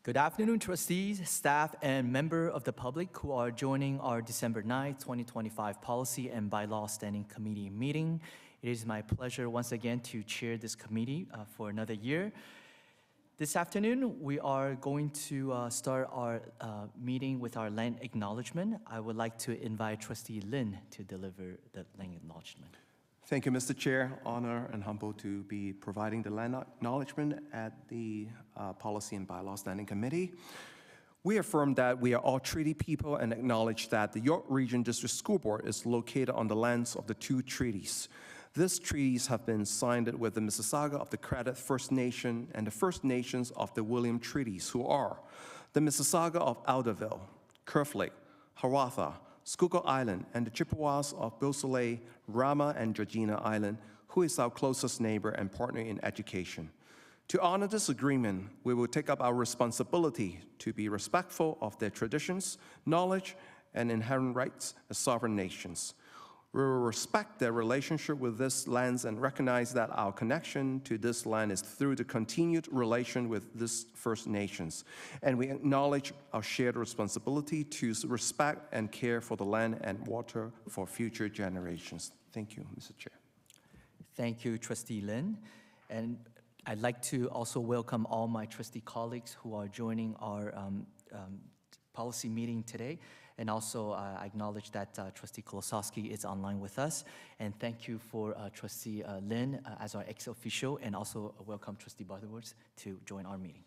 Good afternoon, trustees, staff, and member of the public who are joining our December 9th, 2025 Policy and Bylaw Standing Committee meeting. It is my pleasure once again to chair this committee for another year. This afternoon, we are going to start our meeting with our land acknowledgement. I would like to invite Trustee Lin to deliver the land acknowledgement. Thank you, Mr. Chair. Honor and humbled to be providing the land acknowledgement at the Policy and Bylaw Standing Committee. We affirm that we are all treaty people and acknowledge that the York Region District School Board is located on the lands of the two treaties. These treaties have been signed with the Mississauga of the Credit First Nation and the First Nations of the William Treaties, who are the Mississauga of Alderville, Curve Lake, Hiawatha, Schuylkill Island, and the Chippewas of Beausoleil, Rama, and Georgina Island, who is our closest neighbor and partner in education. To honor this agreement, we will take up our responsibility to be respectful of their traditions, knowledge, and inherent rights as sovereign nations. We will respect their relationship with this land and recognize that our connection to this land is through the continued relation with these First Nations. And we acknowledge our shared responsibility to respect and care for the land and water for future generations. Thank you, Mr. Chair. Thank you, Trustee Lin. And I'd like to also welcome all my trustee colleagues who are joining our policy meeting today. And also, I acknowledge that Trustee Kolosowski is online with us. And thank you for Trustee Lin as our ex-official, and also welcome Trustee Butterworth to join our meeting.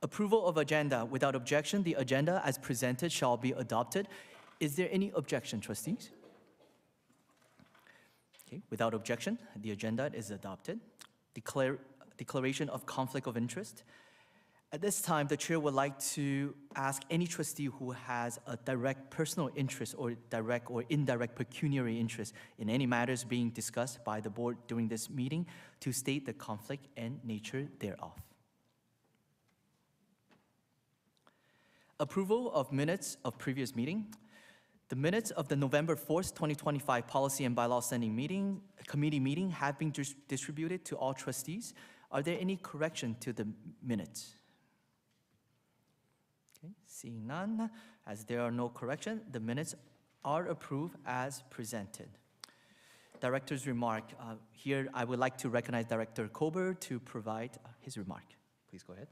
Approval of agenda. Without objection, the agenda as presented shall be adopted. Is there any objection, trustees? Okay, without objection, the agenda is adopted. Declaration of conflict of interest. At this time, the chair would like to ask any trustee who has a direct personal interest or direct or indirect pecuniary interest in any matters being discussed by the board during this meeting to state the conflict and nature thereof. Approval of minutes of previous meeting. The minutes of the November 4th, 2025 Policy and Bylaw Standing Committee meeting have been distributed to all trustees. Are there any correction to the minutes? Seeing none, as there are no corrections, the minutes are approved as presented. Director's remark. Here, I would like to recognize Director Kober to provide his remark. Please go ahead.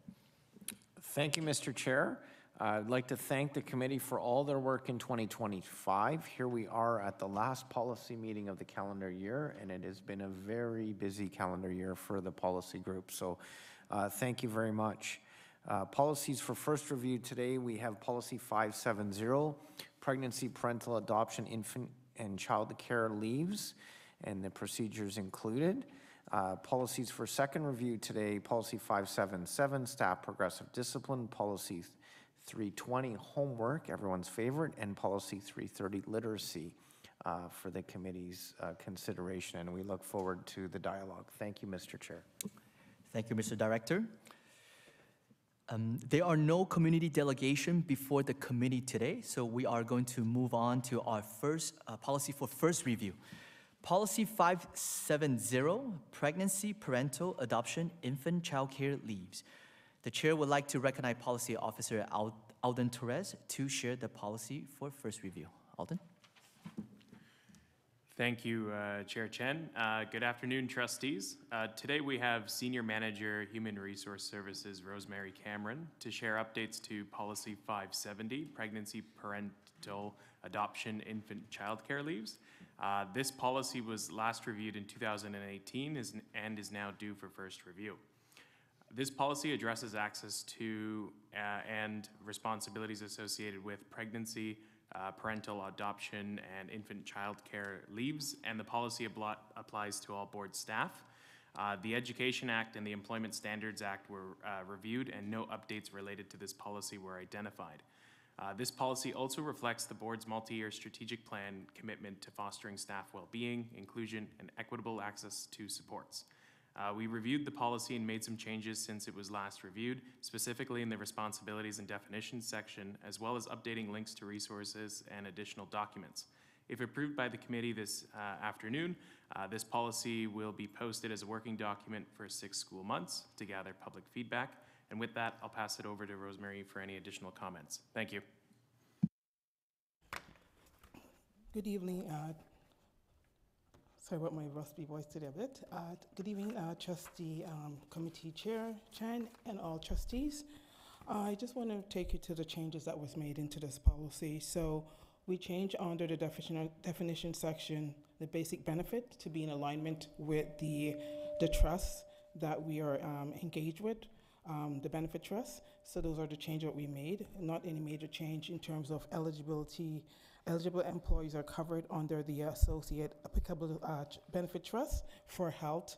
Thank you, Mr. Chair. I'd like to thank the committee for all their work in 2025. Here we are at the last policy meeting of the calendar year, and it has been a very busy calendar year for the policy group. So thank you very much. Policies for first review today, we have Policy 570, Pregnancy, Parental Adoption, Infant and Child Care Leaves, and the procedures included. Policies for second review today, Policy 577, Staff Progressive Discipline, Policy 320, Homework, everyone's favorite, and Policy 330, Literacy, for the committee's consideration, and we look forward to the dialogue. Thank you, Mr. Chair. Thank you, Mr. Director. There are no community delegation before the committee today, so we are going to move on to our first policy for first review. Policy 570, Pregnancy, Parental Adoption, Infant Child Care Leaves. The chair would like to recognize Policy Officer Alden Torres to share the policy for first review. Alden? Thank you, Chair Chen. Good afternoon, trustees. Today we have Senior Manager, Human Resource Services, Rosemary Cameron, to share updates to Policy 570, Pregnancy, Parental Adoption, Infant Child Care Leaves. This policy was last reviewed in 2018 and is now due for first review. This policy addresses access to and responsibilities associated with pregnancy, parental adoption, and infant child care leaves, and the policy applies to all board staff. The Education Act and the Employment Standards Act were reviewed, and no updates related to this policy were identified. This policy also reflects the board's multi-year strategic plan commitment to fostering staff well-being, inclusion, and equitable access to supports. We reviewed the policy and made some changes since it was last reviewed, specifically in the responsibilities and definitions section, as well as updating links to resources and additional documents. If approved by the committee this afternoon, this policy will be posted as a working document for 6 school months to gather public feedback, And with that, I'll pass it over to Rosemary for any additional comments. Thank you. Good evening. Sorry about my rusty voice today a bit. Good evening, Trustee Committee Chair Chen and all trustees. I just want to take you to the changes that was made into this policy. So we changed under the definition section the basic benefit to be in alignment with the trust that we are engaged with, the benefit trust. So those are the changes that we made. Not any major change in terms of eligibility. Eligible employees are covered under the associate applicable benefit trust for health,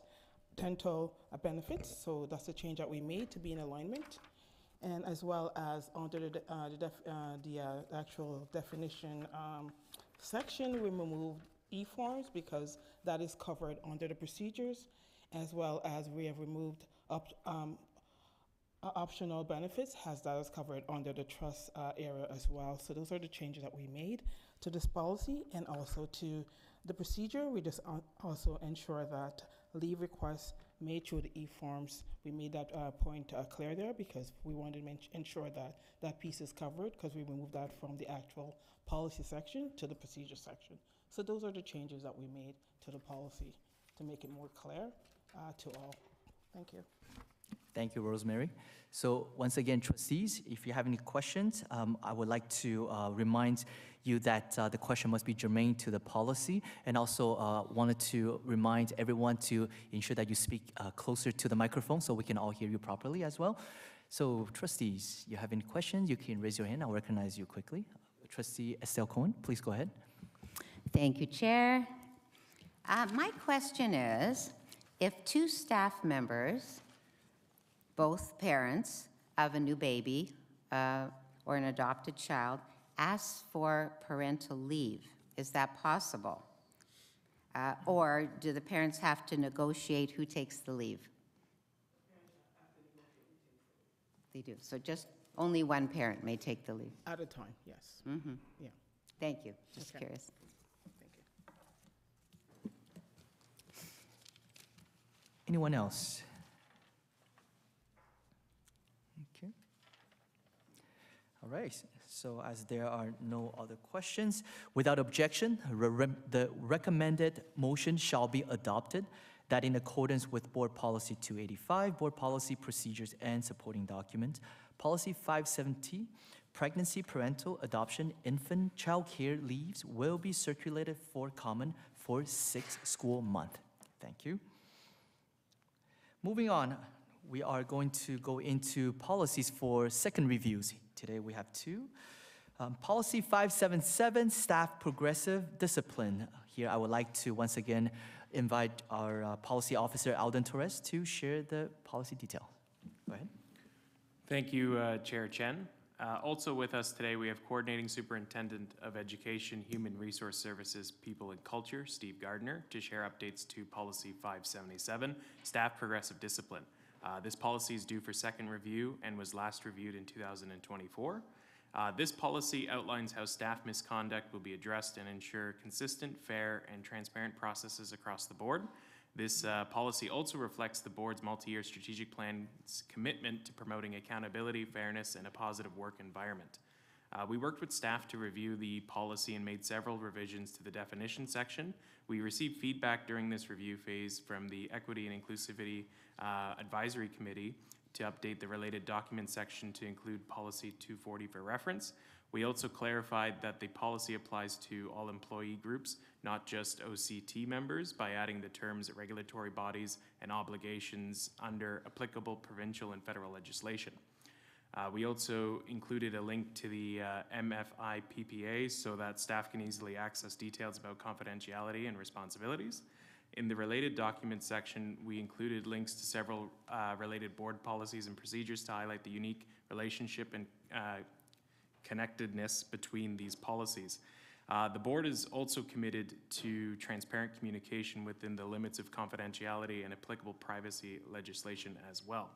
dental benefits. So that's the change that we made to be in alignment. And as well as under the actual definition section, we removed e-forms because that is covered under the procedures, as well as we have removed optional benefits, as that is covered under the trust area as well. So those are the changes that we made to this policy, and also to the procedure. We just also ensure that leave requests made through the e-forms, we made that point clear there, because we wanted to ensure that that piece is covered, because we removed that from the actual policy section to the procedure section. So those are the changes that we made to the policy to make it more clear to all. Thank you. Thank you, Rosemary. So once again, trustees, if you have any questions, I would like to remind you that the question must be germane to the policy, and also wanted to remind everyone to ensure that you speak closer to the microphone so we can all hear you properly as well. So trustees, you have any questions, you can raise your hand. I'll recognize you quickly. Trustee Estelle Cohen, please go ahead. Thank you, Chair. My question is, if two staff members, both parents of a new baby or an adopted child, ask for parental leave, is that possible? Or do the parents have to negotiate who takes the leave? They do. So just only one parent may take the leave. At a time, yes. Mm-hmm. Yeah. Thank you. Just Okay. curious. Thank you. Anyone else? Okay. All right. So as there are no other questions, without objection, the recommended motion shall be adopted, that in accordance with Board Policy 285, Board Policy Procedures and Supporting Documents, Policy 570, pregnancy, parental, adoption, infant, child care leaves will be circulated for comment for 6 school month. Thank you. Moving on, we are going to go into policies for second reviews. Today we have 2. Policy 577, staff progressive discipline. Here I would like to once again invite our policy officer, Alden Torres, to share the policy detail. Go ahead. Thank you, Chair Chen. Also with us today, we have Coordinating Superintendent of Education, Human Resource Services, People and Culture, Steve Gardner, to share updates to Policy 577, Staff Progressive Discipline. This policy is due for second review and was last reviewed in 2024. This policy outlines how staff misconduct will be addressed and ensure consistent, fair, and transparent processes across the board. This policy also reflects the board's multi-year strategic plan's commitment to promoting accountability, fairness, and a positive work environment. We worked with staff to review the policy and made several revisions to the definition section. We received feedback during this review phase from the Equity and Inclusivity Advisory Committee to update the related document section to include Policy 240 for reference. We also clarified that the policy applies to all employee groups, not just OCT members, by adding the terms regulatory bodies and obligations under applicable provincial and federal legislation. We also included a link to the MFI PPA so that staff can easily access details about confidentiality and responsibilities. In the related documents section, we included links to several related board policies and procedures to highlight the unique relationship and connectedness between these policies. The board is also committed to transparent communication within the limits of confidentiality and applicable privacy legislation as well.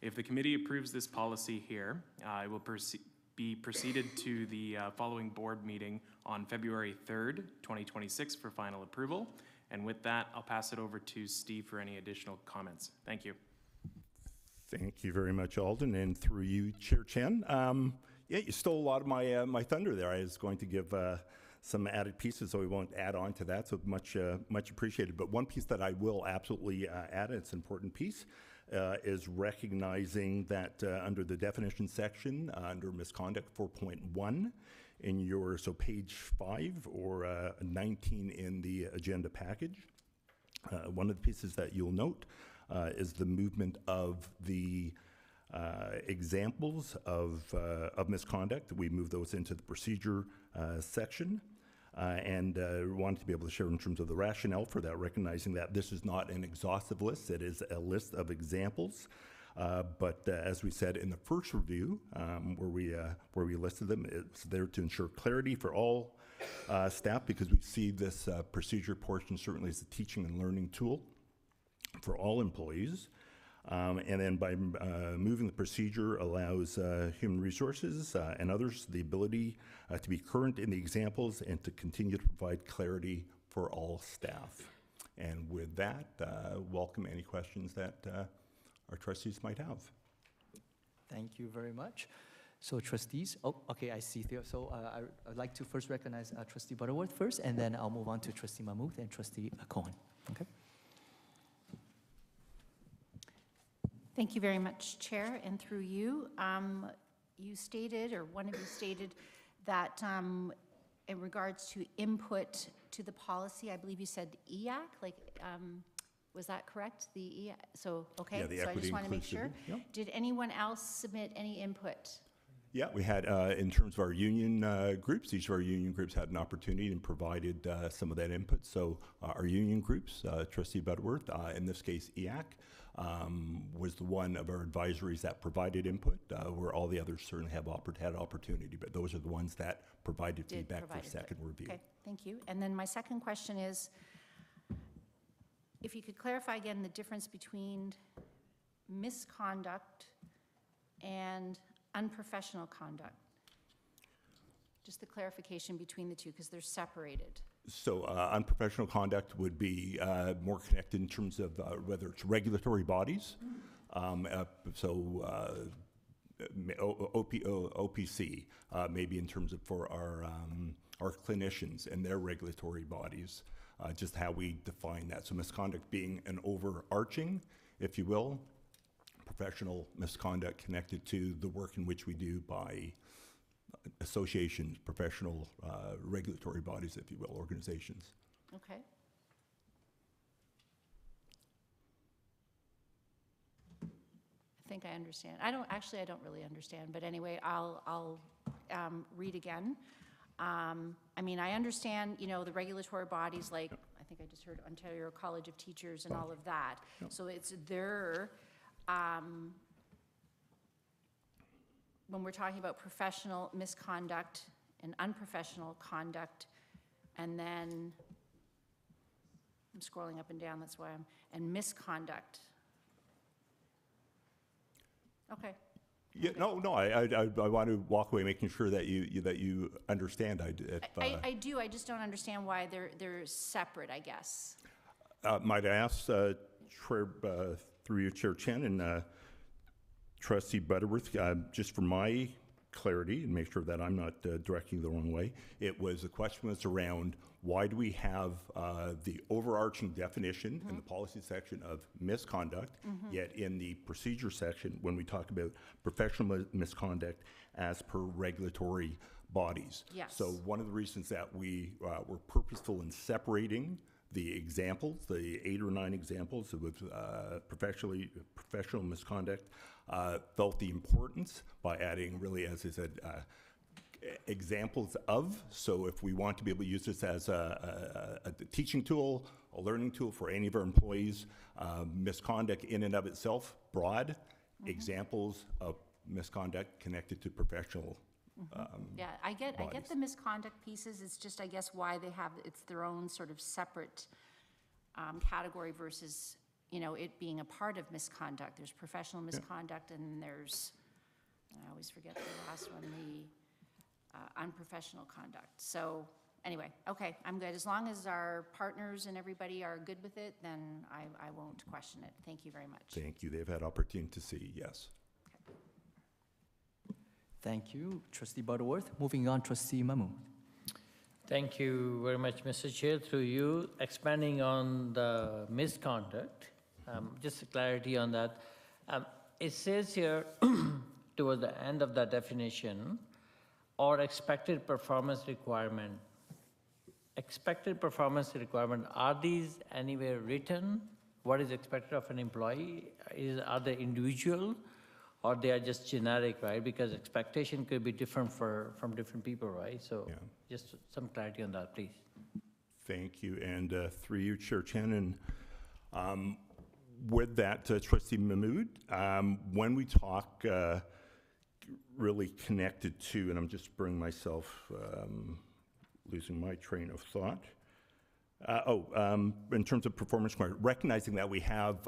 If the committee approves this policy here, it will be proceeded to the following board meeting on February 3rd, 2026 for final approval. And with that, I'll pass it over to Steve for any additional comments. Thank you. Thank you very much, Alden, and through you, Chair Chen. Yeah, you stole a lot of my thunder there. I was going to give some added pieces, so we won't add on to that, so much appreciated. But one piece that I will absolutely add, and it's an important piece, is recognizing that under the definition section, under misconduct 4.1, in your, so page 5 or 19 in the agenda package, one of the pieces that you'll note is the movement of the examples of misconduct. We move those into the procedure section. And wanted to be able to share in terms of the rationale for that, recognizing that this is not an exhaustive list. It is a list of examples. But as we said in the first review, where we listed them, it's there to ensure clarity for all staff, because we see this procedure portion certainly as a teaching and learning tool for all employees. And then by moving the procedure allows human resources and others the ability to be current in the examples and to continue to provide clarity for all staff. And with that, welcome any questions that our trustees might have. Thank you very much. So trustees, oh, okay, I see there. So I'd like to first recognize Trustee Butterworth first, and then I'll move on to Trustee Mahmood and Trustee Cohen. Okay. Thank you very much, Chair, and through you. You stated, or one of you stated, that in regards to input to the policy, I believe you said EAC, like, was that correct? The EAC, so, okay, Yeah, the so I equity just want to make sure. inclusivity, yep. Did anyone else submit any input? Yeah, we had, in terms of our union groups, each of our union groups had an opportunity and provided some of that input. So our union groups, Trustee Butterworth, in this case EAC, was the one of our advisories that provided input, where all the others certainly have had opportunity, but those are the ones that provided Did feedback provide for second input. review. Okay, thank you. And then my second question is, if you could clarify again the difference between misconduct and unprofessional conduct. Just the clarification between the two, because they're separated. So unprofessional conduct would be more connected in terms of whether it's regulatory bodies. OPC, maybe in terms of for our clinicians and their regulatory bodies, just how we define that. So misconduct being an overarching, if you will, professional misconduct connected to the work in which we do by associations, professional regulatory bodies, if you will, organizations. Okay. I think I understand. I don't really understand, but anyway, I'll read again. I mean, I understand, you know, the regulatory bodies, like, I think I just heard Ontario College of Teachers and all of that. Yep. So it's their, when we're talking about professional misconduct and unprofessional conduct, and then, I'm scrolling up and down, that's why and misconduct. Okay. Yeah, no, I want to walk away making sure that you understand. I do. I just don't understand why they're separate, I guess. Might I ask, through you, Chair Chen and Trustee Butterworth, just for my clarity and make sure that I'm not directing the wrong way, the question was around why do we have the overarching definition in the policy section of misconduct, yet in the procedure section, when we talk about professional misconduct as per regulatory bodies. Yes. So one of the reasons that we were purposeful in separating the examples, the 8 or 9 examples with professional misconduct, felt the importance by adding really, as I said, examples of. So if we want to be able to use this as a teaching tool, a learning tool for any of our employees, misconduct in and of itself, broad, examples of misconduct connected to professional Yeah, I get bodies. the misconduct pieces. It's just, I guess, why they have, it's their own sort of separate category versus, you know, it being a part of misconduct. There's professional misconduct and there's, I always forget the last one, the unprofessional conduct. So anyway, okay, I'm good. As long as our partners and everybody are good with it, then I won't question it. Thank you very much. Thank you. They've had opportunity to see, yes. Thank you, Trustee Butterworth. Moving on, Trustee Mamu. Thank you very much, Mr. Chair. Through you, expanding on the misconduct, just a clarity on that. It says here, toward the end of that definition, or expected performance requirement. Expected performance requirement, are these anywhere written? What is expected of an employee? Are they individual? Or they are just generic, right? Because expectation could be different from different people, right? So Yeah. just some clarity on that, please. Thank you, and through you, Chair Chen, and with that, Trustee Mahmood, when we talk really connected to, and I'm just bringing myself, losing my train of thought. In terms of performance, recognizing that we have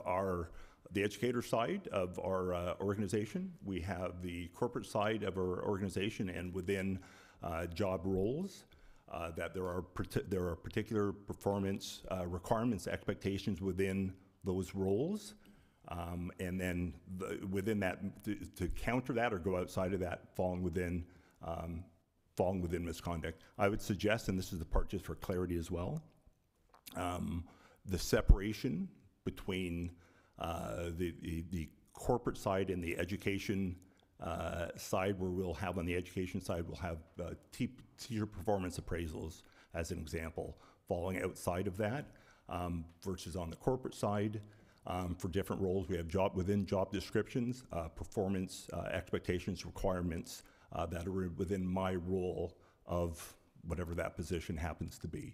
the educator side of our organization, we have the corporate side of our organization, and within job roles, that there are particular performance requirements, expectations within those roles, and then within that, to counter that or go outside of that, falling within misconduct. I would suggest, and this is the part just for clarity as well, the separation between the corporate side and the education side, where we'll have on the education side, we'll have teacher performance appraisals, as an example, falling outside of that, versus on the corporate side, for different roles, we have within job descriptions, performance expectations, requirements that are within my role of whatever that position happens to be.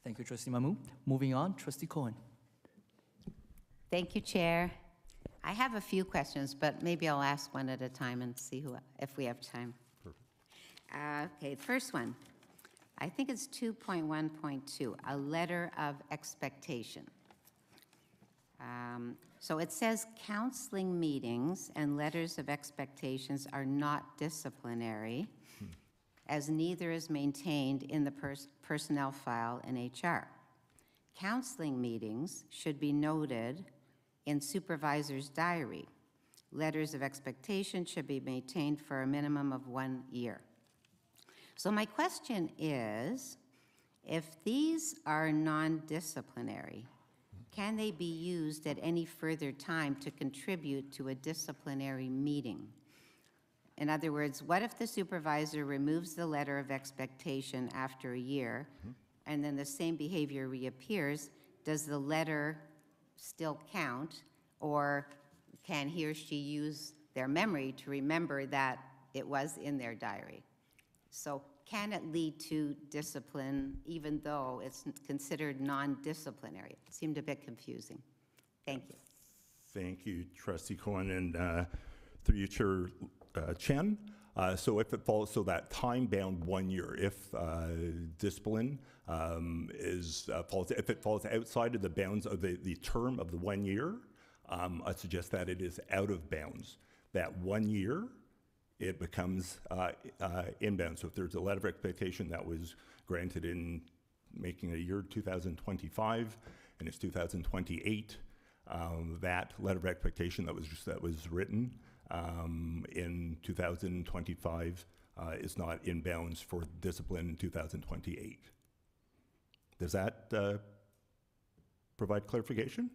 Thank you, Trustee Mamu. Moving on, Trustee Cohen. Thank you, Chair. I have a few questions, but maybe I'll ask one at a time and see if we have time. Okay, the first one. I think it's 2.1.2, a letter of expectation. So it says counseling meetings and letters of expectations are not disciplinary, as neither is maintained in the personnel file in HR. Counseling meetings should be noted in supervisor's diary. Letters of expectation should be maintained for a minimum of 1 year. So my question is, if these are non-disciplinary, can they be used at any further time to contribute to a disciplinary meeting? In other words, what if the supervisor removes the letter of expectation after a year, and then the same behavior reappears? Does the letter still count, or can he or she use their memory to remember that it was in their diary? So can it lead to discipline even though it's considered non-disciplinary? It seemed a bit confusing. Thank you. Thank you, Trustee Cohen, and through you, Chair Chen. So if it falls, so that time-bound 1 year, if discipline if it falls outside of the bounds of the term of the 1 year, I suggest that it is out of bounds. That 1 year, it becomes inbound. So if there's a letter of expectation that was granted in making a year 2025 and it's 2028, that letter of expectation that was written in 2025 is not in bounds for discipline in 2028. Does that provide clarification?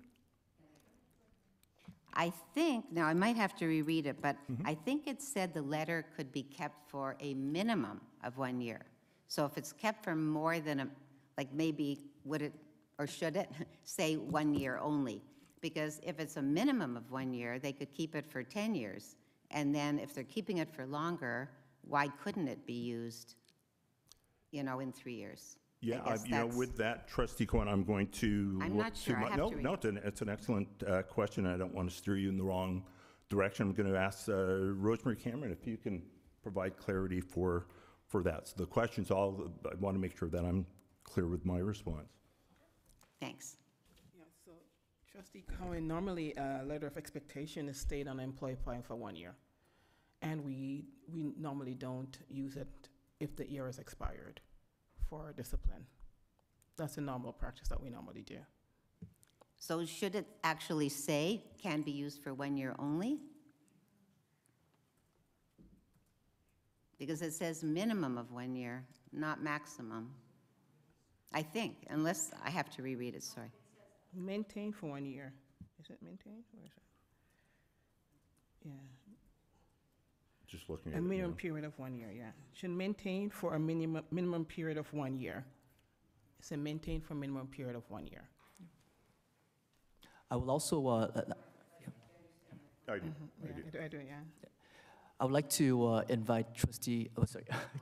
I think, now I might have to reread it, but I think it said the letter could be kept for a minimum of 1 year. So if it's kept for more than like maybe would it or should it say 1 year only? Because if it's a minimum of 1 year, they could keep it for 10 years. And then if they're keeping it for longer, why couldn't it be used, in 3 years? Yeah, with that, Trustee Cohen, I'm going to I'm look not sure. I have no, to read no, it's an excellent question. I don't want to steer you in the wrong direction. I'm going to ask Rosemary Cameron if you can provide clarity for that. So the questions, I want to make sure that I'm clear with my response. Thanks. Yeah, so Trustee Cohen, normally a letter of expectation is stayed on an employee applying for 1 year. and we normally don't use it if the year is expired for discipline. That's a normal practice that we normally do. So should it actually say can be used for 1 year only? Because it says minimum of 1 year, not maximum. I think, unless I have to reread it, sorry. Maintain for 1 year. Is it maintain? Or is it? Yeah, Just looking at a it minimum now. period of 1 year, yeah. Should maintain for a minimum period of 1 year. It's a maintain for minimum period of 1 year. I will also, I do. Yeah, I do, yeah. I would like to invite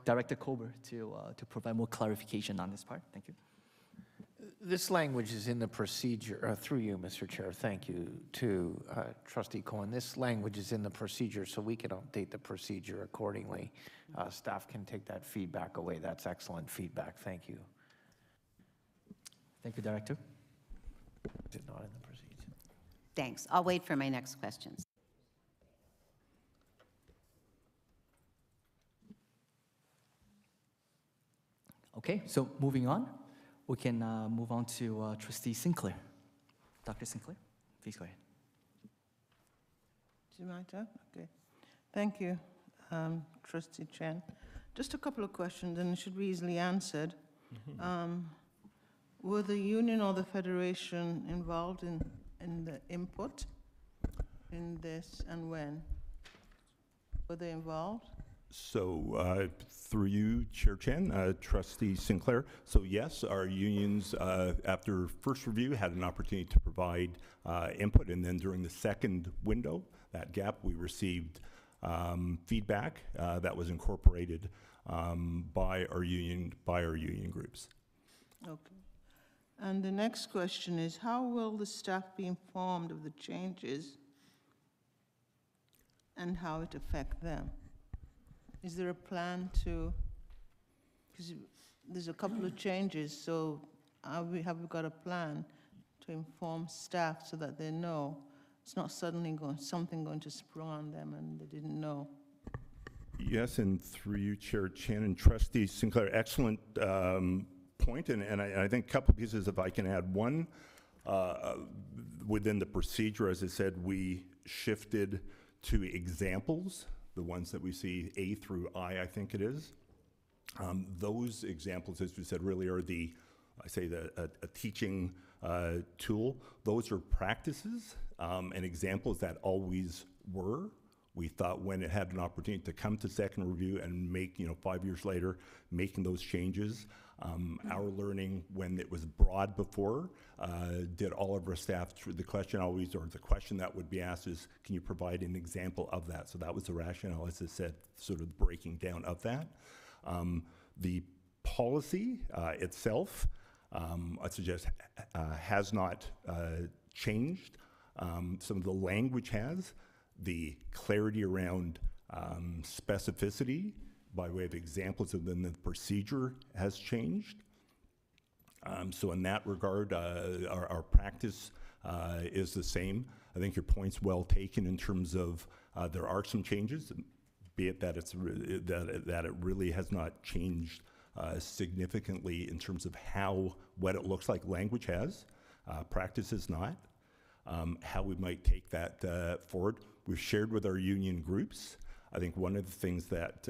Director Kober to provide more clarification on this part. Thank you. This language is in the procedure, through you, Mr. Chair, thank you to Trustee Cohen. This language is in the procedure, so we can update the procedure accordingly. Staff can take that feedback away. That's excellent feedback. Thank you. Thank you, Director. Is it not in the procedure? Thanks. I'll wait for my next questions. Okay, so moving on, we can move on to Trustee Sinclair. Dr. Sinclair, please go ahead. Do you mind, Doug? Okay. Thank you, Trustee Chen. Just a couple of questions, and it should be easily answered. Were the union or the federation involved in the input in this, and when? Were they involved? So through you, Chair Chen, Trustee Sinclair. So yes, our unions, after first review, had an opportunity to provide input, and then during the second window, that gap, we received feedback that was incorporated by our union groups. Okay. And the next question is, how will the staff be informed of the changes and how it affect them? Is there a plan to, because there's a couple of changes, so have we got a plan to inform staff so that they know it's not suddenly something going to sprung on them and they didn't know? Yes, and through you, Chair Chen and Trustee Sinclair, excellent point, and I think a couple pieces, if I can add one, within the procedure, as I said, we shifted to examples, the ones that we see A through I think it is. Those examples, as we said, really are a teaching tool. Those are practices and examples that always were. We thought when it had an opportunity to come to second review and make, 5 years later, making those changes, our learning when it was broad before, did all of our staff, the question that would be asked is, can you provide an example of that? So that was the rationale, as I said, sort of the breaking down of that. The policy itself, I suggest, has not changed. Some of the language has. The clarity around specificity by way of examples and then the procedure has changed. So in that regard, our practice is the same. I think your point's well taken in terms of there are some changes, be it that that it really has not changed significantly in terms of what it looks like. Language has, practice is not. How we might take that forward. We've shared with our union groups. I think one of the things that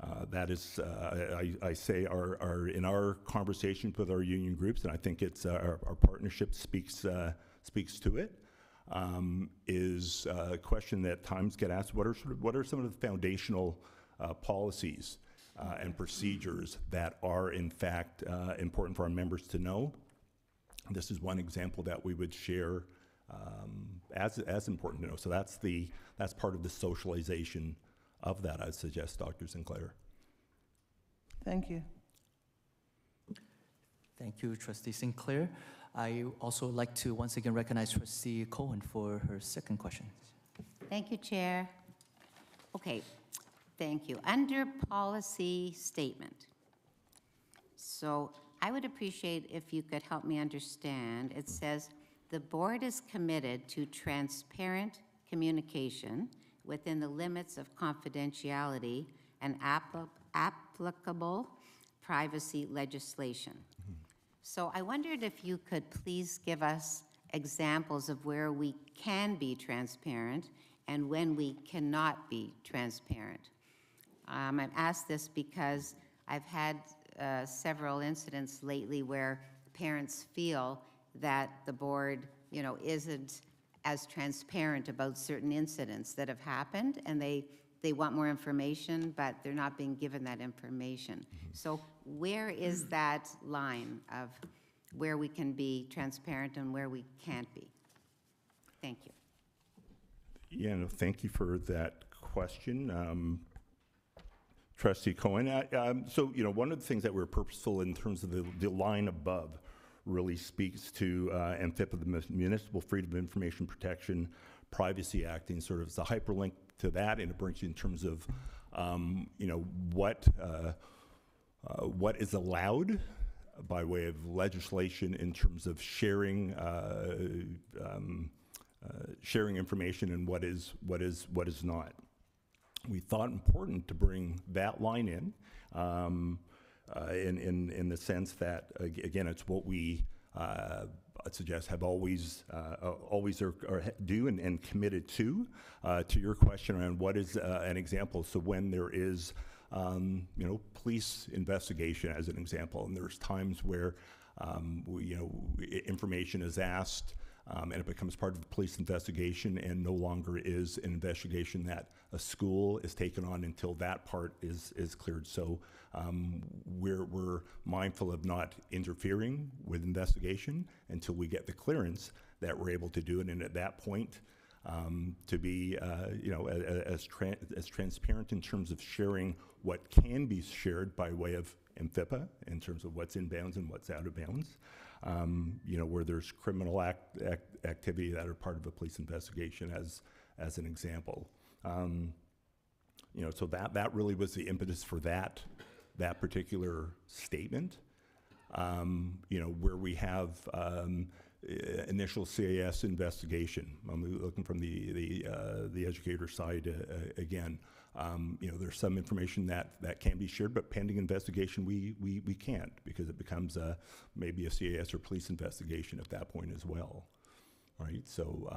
I say are in our conversations with our union groups, and I think it's our partnership speaks to it, is a question that at times get asked: what are some of the foundational policies and procedures that are in fact important for our members to know? This is one example that we would share as important to know. So that's part of the socialization of that, I suggest, Dr. Sinclair. Thank you. Thank you, Trustee Sinclair. I also like to once again recognize Trustee Cohen for her second question. Thank you, Chair. Okay, thank you. Under policy statement, so I would appreciate if you could help me understand. It says, the board is committed to transparent communication within the limits of confidentiality and applicable privacy legislation. So I wondered if you could please give us examples of where we can be transparent and when we cannot be transparent. I've asked this because I've had several incidents lately where parents feel that the board, isn't as transparent about certain incidents that have happened, and they want more information, but they're not being given that information. So where is that line of where we can be transparent and where we can't be? Thank you. Yeah, no, thank you for that question. Trustee Cohen, so, one of the things that we're purposeful in terms of the line above really speaks to MFIPA, the Municipal Freedom of Information Protection Privacy Act, and sort of it's a hyperlink to that, and it brings you in terms of, what is allowed by way of legislation in terms of sharing sharing information and what is not. We thought important to bring that line in the sense that, again, it's what we I'd suggest have always do and committed to. To your question around what is an example, so when there is police investigation as an example, and there's times where information is asked and it becomes part of the police investigation and no longer is an investigation that a school is taken on until that part is cleared. So we're mindful of not interfering with investigation until we get the clearance that we're able to do it. And at that point, to be as transparent in terms of sharing what can be shared by way of MFIPA in terms of what's in bounds and what's out of bounds. Where there's criminal activity that are part of a police investigation as an example. So that really was the impetus for that particular statement. Where we have initial CAS investigation. I'm looking from the educator side again. There's some information that can be shared, but pending investigation, we can't, because it becomes maybe a CAS or police investigation at that point as well, right? So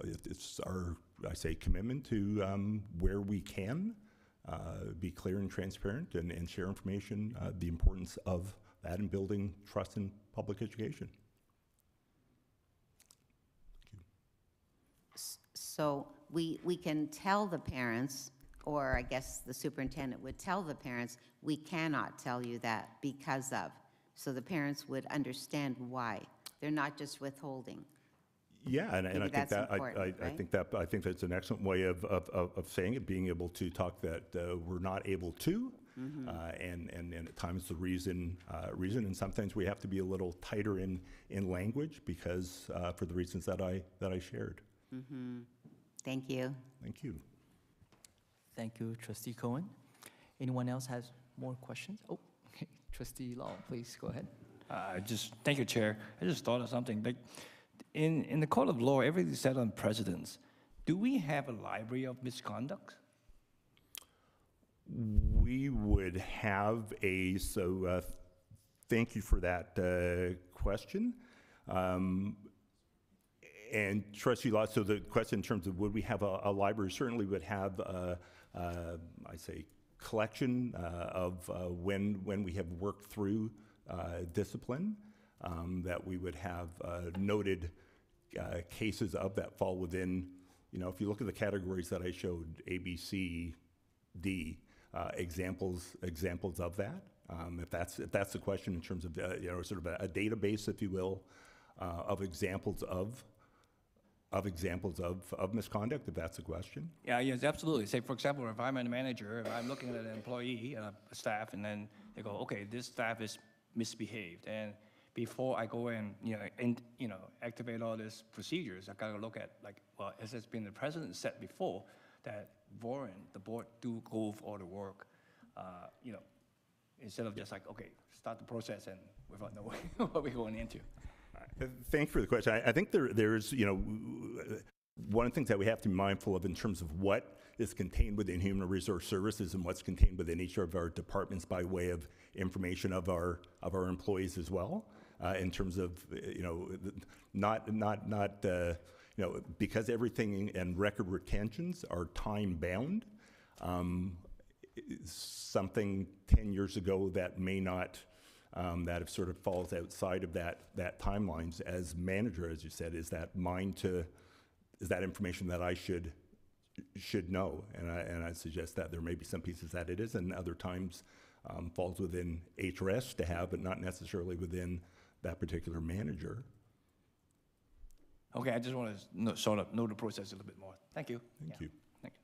it's our, I say, commitment to where we can be clear and transparent and share information, the importance of that in building trust in public education. So we can tell the parents, or I guess the superintendent would tell the parents, we cannot tell you that because of. So the parents would understand why. They're not just withholding. Yeah, and I think that's that important, right? I think that's an excellent way of saying it, being able to talk that we're not able to, and at times the reason, and sometimes we have to be a little tighter in language because for the reasons that I shared. Thank you. Thank you. Thank you, Trustee Cohen. Anyone else has more questions? Oh, okay. Trustee Law, please go ahead. Thank you, Chair. I just thought of something. Like, in the court of law, everything is set on precedents. Do we have a library of misconduct? We would have thank you for that question. And Trustee Law, so the question in terms of would we have a library, certainly would have, I say, collection of when we have worked through discipline, that we would have noted cases of that fall within, if you look at the categories that I showed, A, B, C, D, examples of that. If that's the question in terms of sort of a database, if you will, of examples of misconduct, if that's the question. Yeah, yes, absolutely. Say, for example, if I'm a manager, if I'm looking at an employee, a staff, and then they go, okay, this staff is misbehaved, and before I go in, activate all these procedures, I gotta look at, as it's been the president said before, that the board do go over all the work, instead of just okay, start the process and without knowing what we're going into. Thanks for the question. I think there's, one of the things that we have to be mindful of in terms of what is contained within Human Resource Services and what's contained within each of our departments by way of information of our employees as well, in terms of, because everything and record retentions are time bound, something 10 years ago that may not, that sort of falls outside of that timelines. As manager, as you said, is that information that I should know, and I suggest that there may be some pieces that it is, and other times falls within HRS to have, but not necessarily within that particular manager. Okay, I just want to sort of know the process a little bit more. Thank you. Thank you. Thank you.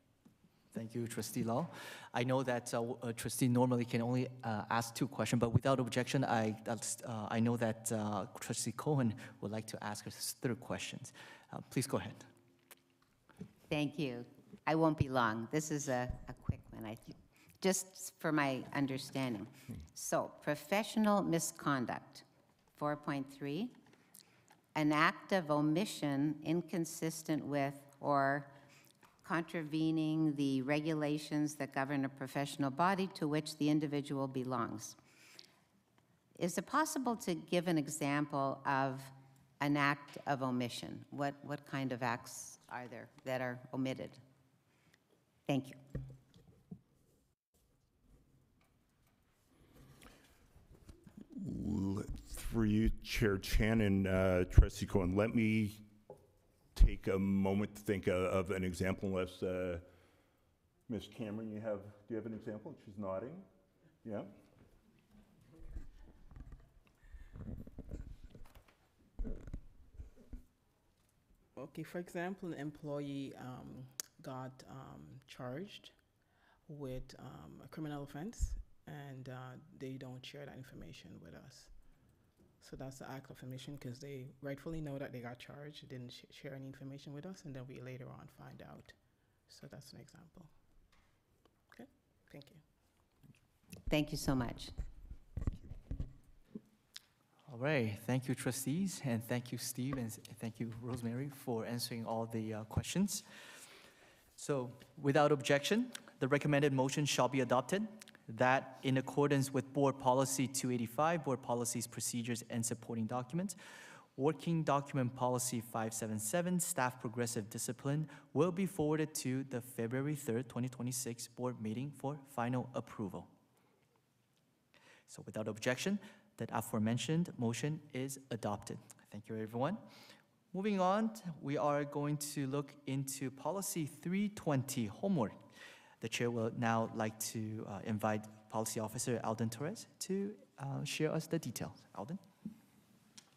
Thank you, Trustee Law. I know that a trustee normally can only ask 2 questions, but without objection, I know that Trustee Cohen would like to ask us 3rd questions. Please go ahead. Thank you. I won't be long. This is a quick one, just for my understanding. So, professional misconduct, 4.3, an act of omission inconsistent with or contravening the regulations that govern a professional body to which the individual belongs. Is it possible to give an example of an act of omission? What kind of acts are there that are omitted? Thank you. Through you, Chair Chan and Trustee Cohen, let me take a moment to think of an example, unless Ms. Cameron, do you have an example? She's nodding. Yeah. Okay, for example, an employee got charged with a criminal offense, and they don't share that information with us. So that's the act of omission, because they rightfully know that they got charged, didn't share any information with us, and then we later on find out. So that's an example. Okay, thank you. Thank you so much. All right, thank you, trustees, and thank you, Steve, and thank you, Rosemary, for answering all the questions. So, without objection, the recommended motion shall be adopted, that in accordance with Board Policy 285, Board Policies, Procedures, and Supporting Documents, Working Document Policy 577, Staff Progressive Discipline, will be forwarded to the February 3rd, 2026 Board meeting for final approval. So, without objection, that aforementioned motion is adopted. Thank you, everyone. Moving on, we are going to look into Policy 320, homework. The chair will now like to invite Policy Officer Alden Torres to share us the details. Alden?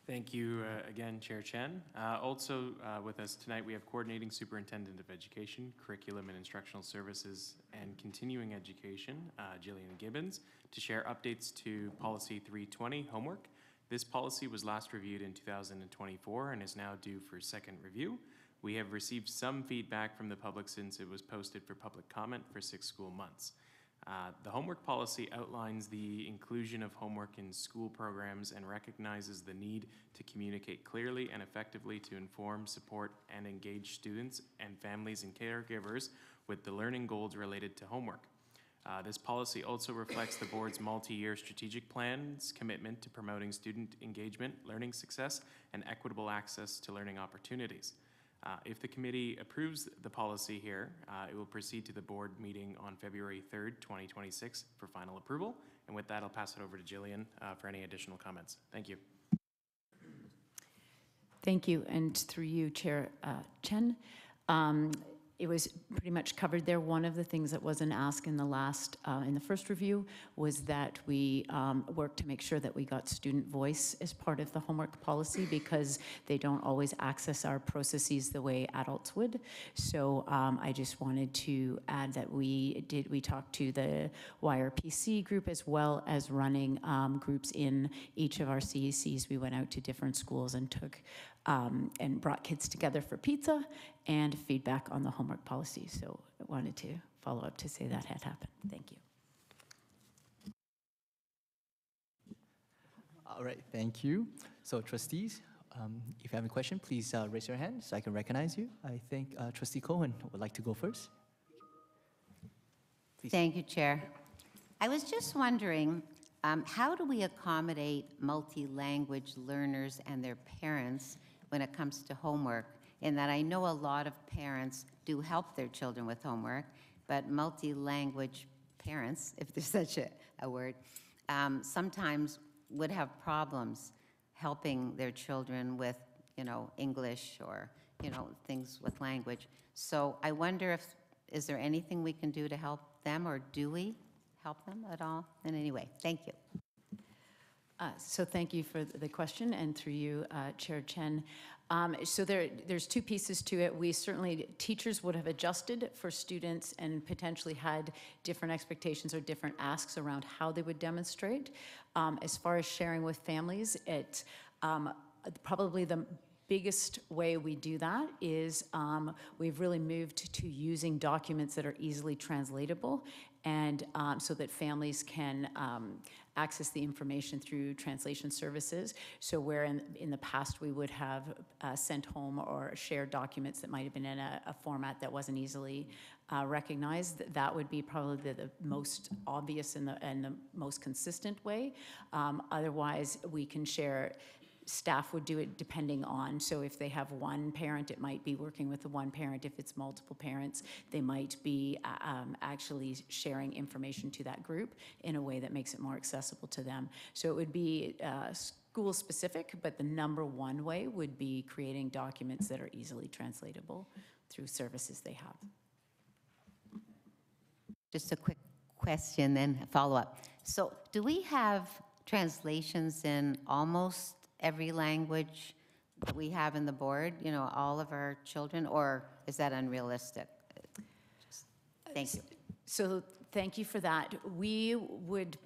Thank you again, Chair Chen. Also with us tonight, we have Coordinating Superintendent of Education, Curriculum and Instructional Services, and Continuing Education, Jillian Gibbons, to share updates to Policy 320, homework. This policy was last reviewed in 2024 and is now due for 2nd review. We have received some feedback from the public since it was posted for public comment for 6 school months. The homework policy outlines the inclusion of homework in school programs and recognizes the need to communicate clearly and effectively to inform, support, and engage students and families and caregivers with the learning goals related to homework. This policy also reflects the board's multi-year strategic plan's commitment to promoting student engagement, learning success, and equitable access to learning opportunities. If the committee approves the policy here, it will proceed to the board meeting on February 3rd, 2026 for final approval. And with that, I'll pass it over to Jillian for any additional comments. Thank you. Thank you, and through you, Chair Chen. It was pretty much covered there. One of the things that wasn't asked in the first review was that we worked to make sure that we got student voice as part of the homework policy, because they don't always access our processes the way adults would. So I just wanted to add that we talked to the YRPC group as well as running groups in each of our CECs. We went out to different schools and took and brought kids together for pizza and feedback on the homework policy. So I wanted to follow up to say that had happened. Thank you. All right, thank you. So trustees, If you have a question, please raise your hand so I can recognize you. I think Trustee Cohen would like to go first. Please. Thank you, Chair. I was just wondering, how do we accommodate multi-language learners and their parents when it comes to homework? In that I know a lot of parents do help their children with homework, but multi-language parents, if there's such a word, sometimes would have problems helping their children with, English or, things with language. So I wonder is there anything we can do to help them, or do we help them at all in any way? Thank you. So thank you for the question, and through you, Chair Chen. So there's two pieces to it. Teachers would have adjusted for students and potentially had different expectations or different asks around how they would demonstrate. As far as sharing with families, probably the biggest way we do that is we've really moved to using documents that are easily translatable, and so that families can access the information through translation services. So where in the past we would have sent home or shared documents that might have been in a format that wasn't easily recognized, that would be probably the most obvious and the most consistent way. Otherwise, we can share. Staff would do it depending on, so if they have one parent, it might be working with the one parent. If it's multiple parents, they might be actually sharing information to that group in a way that makes it more accessible to them. So it would be school specific, but the number one way would be creating documents that are easily translatable through services they have. Just a quick question, then a follow-up. So do we have translations in almost every language that we have in the board, all of our children, or is that unrealistic? Thank you. So thank you for that. We would,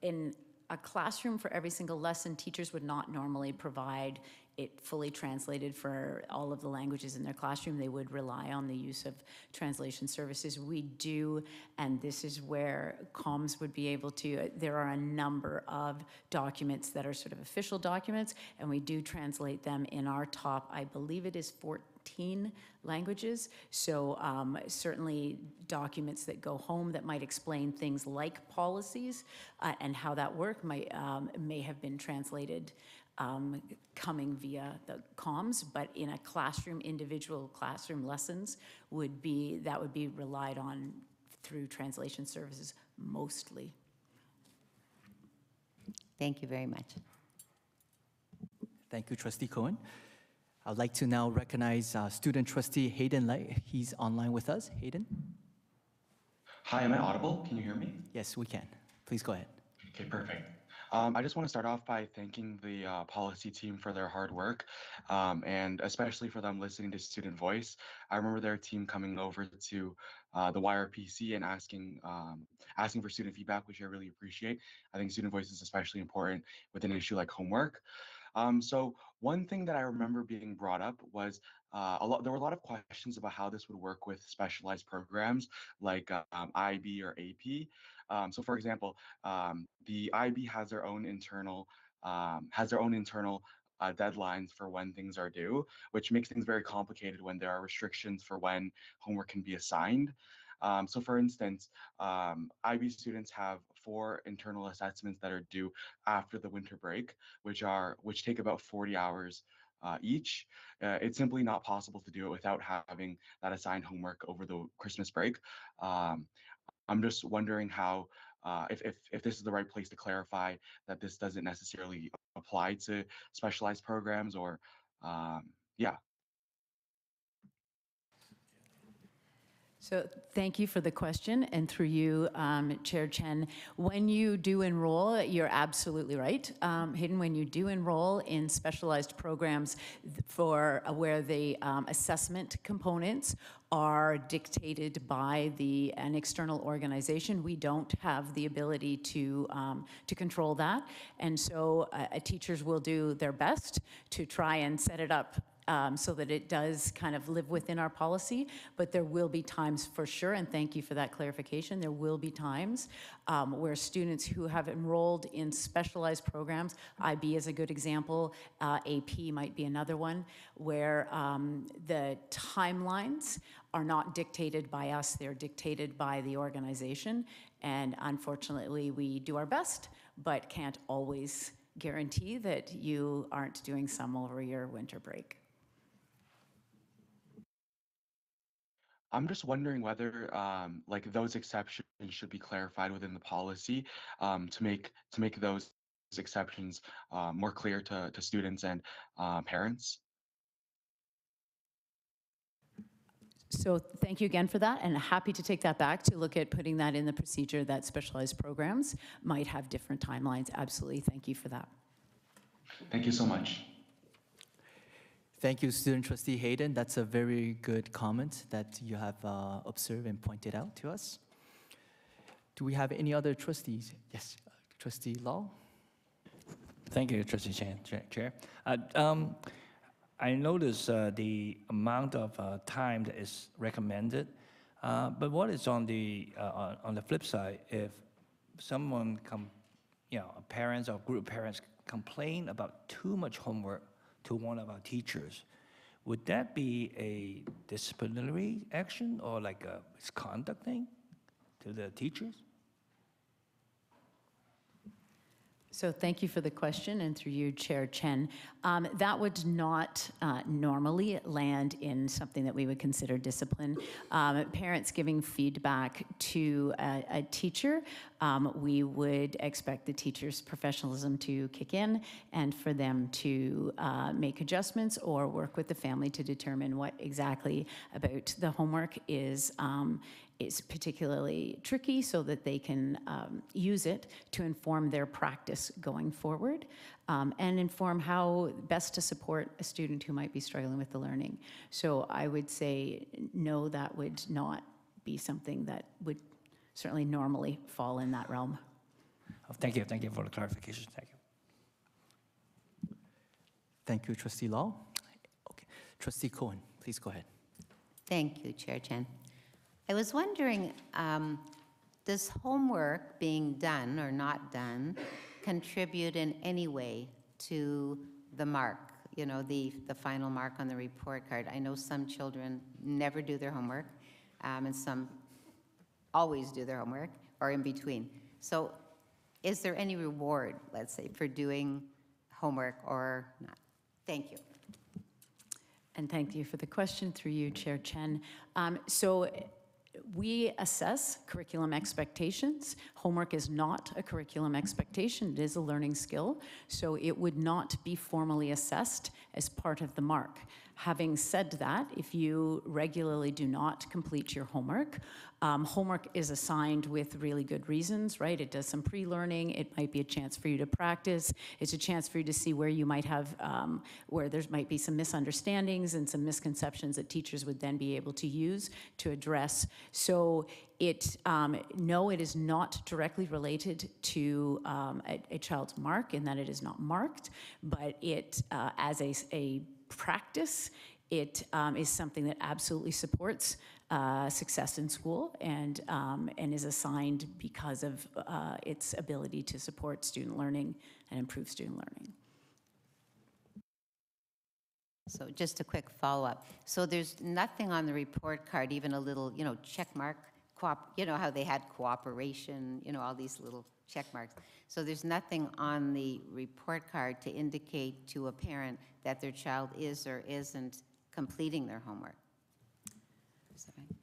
in a classroom for every single lesson, teachers would not normally provide it fully translated for all of the languages in their classroom. They would rely on the use of translation services. We do, and this is where comms would be able to, there are a number of documents that are sort of official documents, and we do translate them in our top, I believe it is 14 languages. So certainly documents that go home that might explain things like policies and how that work may have been translated coming via the comms, but in a classroom, individual classroom lessons would be relied on through translation services mostly. Thank you very much. Thank you, Trustee Cohen. I'd like to now recognize student trustee Hayden Light. He's online with us. Hayden? Hi, am I audible? Can you hear me? Yes, we can. Please go ahead. Okay, perfect. I just want to start off by thanking the policy team for their hard work, and especially for them listening to student voice. I remember their team coming over to the YRPC and asking for student feedback, which I really appreciate. I think student voice is especially important with an issue like homework. So one thing that I remember being brought up was there were a lot of questions about how this would work with specialized programs like IB or AP. So for example, the IB has their own internal deadlines for when things are due, which makes things very complicated when there are restrictions for when homework can be assigned. So for instance, IB students have 4 internal assessments that are due after the winter break, which take about 40 hours each. It's simply not possible to do it without having that assigned homework over the Christmas break. I'm just wondering how, if this is the right place to clarify that this doesn't necessarily apply to specialized programs, or yeah. So thank you for the question, and through you, Chair Chen, when you do enroll, you're absolutely right. Hayden, when you do enroll in specialized programs for where the assessment components are dictated by an external organization, we don't have the ability to control that. And so teachers will do their best to try and set it up so that it does kind of live within our policy, but there will be times for sure, and thank you for that clarification, there will be times where students who have enrolled in specialized programs, IB is a good example, AP might be another one, where the timelines are not dictated by us, they're dictated by the organization, and unfortunately we do our best, but can't always guarantee that you aren't doing some over your winter break. I'm just wondering whether like those exceptions should be clarified within the policy to make those exceptions more clear to students and parents. So thank you again for that, and happy to take that back to look at putting that in the procedure that specialized programs might have different timelines. Absolutely, thank you for that. Thank you so much. Thank you, Student Trustee Hayden. That's a very good comment that you have observed and pointed out to us. Do we have any other trustees? Yes, Trustee Law. Thank you, Trustee Chair. I noticed the amount of time that is recommended, but what is on the flip side? If someone parents or group of parents complain about too much homework to one of our teachers, would that be a disciplinary action or like a misconduct thing to the teachers? So thank you for the question, and through you, Chair Chen. That would not normally land in something that we would consider discipline. Parents giving feedback to a teacher, we would expect the teacher's professionalism to kick in and for them to make adjustments or work with the family to determine what exactly about the homework is particularly tricky so that they can use it to inform their practice going forward and inform how best to support a student who might be struggling with the learning. So I would say, no, that would not be something that would certainly normally fall in that realm. Oh, thank you for the clarification, thank you. Thank you, Trustee Law. Okay, Trustee Cohen, please go ahead. Thank you, Chair Chen. I was wondering, does homework being done or not done contribute in any way to the mark, the final mark on the report card? I know some children never do their homework, and some always do their homework, or in between. So is there any reward, let's say, for doing homework or not? Thank you. And thank you for the question through you, Chair Chen. So we assess curriculum expectations. Homework is not a curriculum expectation, it is a learning skill, so it would not be formally assessed as part of the mark. Having said that, if you regularly do not complete your homework, homework is assigned with really good reasons, right? It does some pre-learning, it might be a chance for you to practice, it's a chance for you to see where you might have, where there might be some misunderstandings and some misconceptions that teachers would then be able to use to address. So no, it is not directly related to a child's mark in that it is not marked, but it, as a practice, it is something that absolutely supports success in school and is assigned because of its ability to support student learning and improve student learning. So just a quick follow-up. So there's nothing on the report card, even a little, check mark, how they had cooperation, all these little check marks. So there's nothing on the report card to indicate to a parent that their child is or isn't completing their homework.